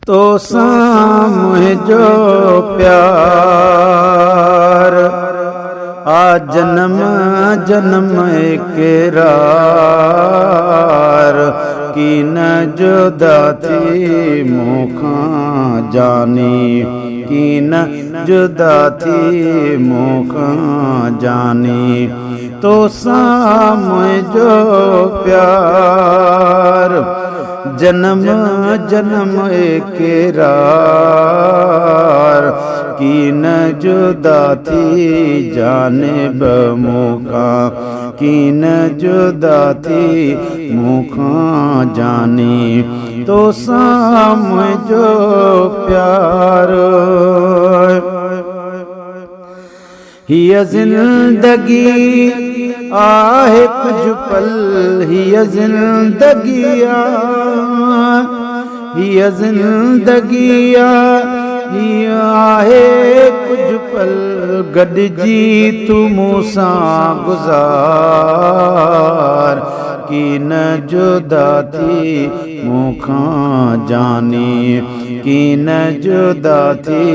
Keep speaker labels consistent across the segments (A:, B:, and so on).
A: तो सां मुंहिंजो प्यार आ जन्म जन्म इकरार की न जुदा थी मूंखां जानी की न जुदा थी मूंखां जानी तो सां मुंहिंजो प्यार जन्म जन्म इकरार की न जुदा थी जानिब मूंखां की न जुदा थी मूंखां जानी तो सां मुंहिंजो प्यार हीअ ज़िंदगी आहे कुझु पल हीअ ज़िंदगी हीअ ज़िंदगी हीअ आहे कुझु पल गॾिजी तूं मूंसां गुज़ार की न जुदा थी मूंखां जानी की न जुदा थी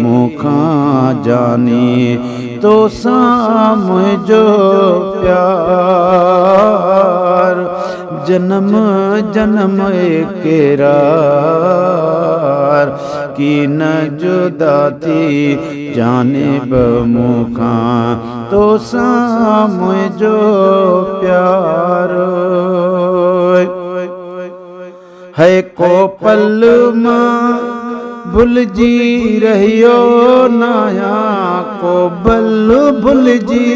A: मूंखां जानी तो सां मुंहिंजो प्यार जन्म जन्म इकरार की न जुदा थी जानिब मूंखां तो सां मुंहिंजो प्यार है को पल मां भुलिजी रहियो न आहियां को पल भुलिजी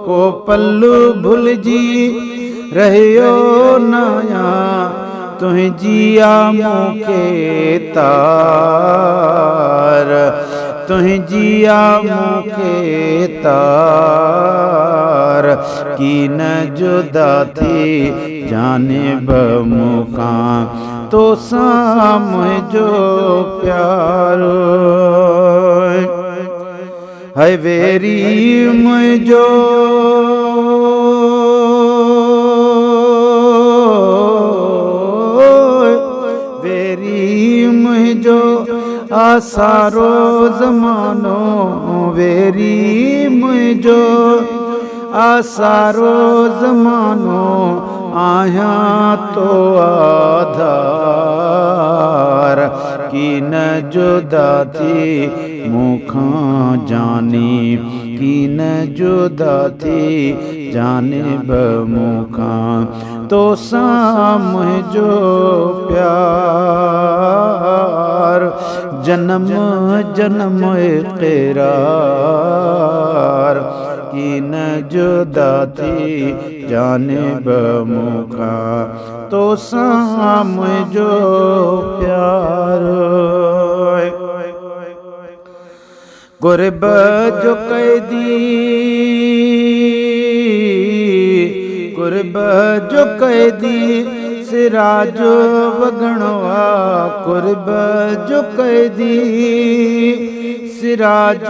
A: को पल भुलिजी रहियो न आहियां तुंहिंजी मूंखे तार तुंहिंजी मूंखे तार की न जुदा थी जानिब मूंखां तो सां मुंहिंजो प्यार है वेरी मुंहिंजो वेरी मुंहिंजो आसारो ज़मानो वेरी मुंहिंजो आसारो ज़मानो आहियां तो आधार की न जुदा थी मूंखां जानी की न जुदा थी जानिब मूंखां तो सां मुंहिंजो प्यार जन्म जन्म इकरार की न जुदा थी जानिब मूंखां तो सां मुंहिंजो प्यार गुरबत जो कैदी गुरबत जो कैदी सिराज वॻणो आहे गुरबत जो कैदी सिराज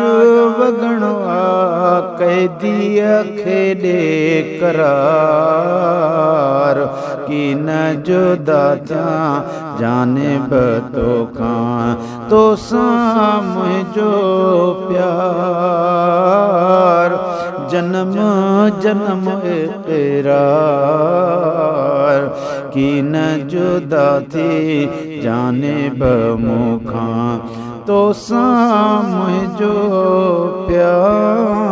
A: वॻणो आहे कैदीअ खे ॾे करार की न जुदा थियां जानिब तोखां तो सां मुंहिंजो प्यार जन्म जन्म इकरार की न जुदा थी जानिब मूंखां तो सां मुंहिंजो प्यार।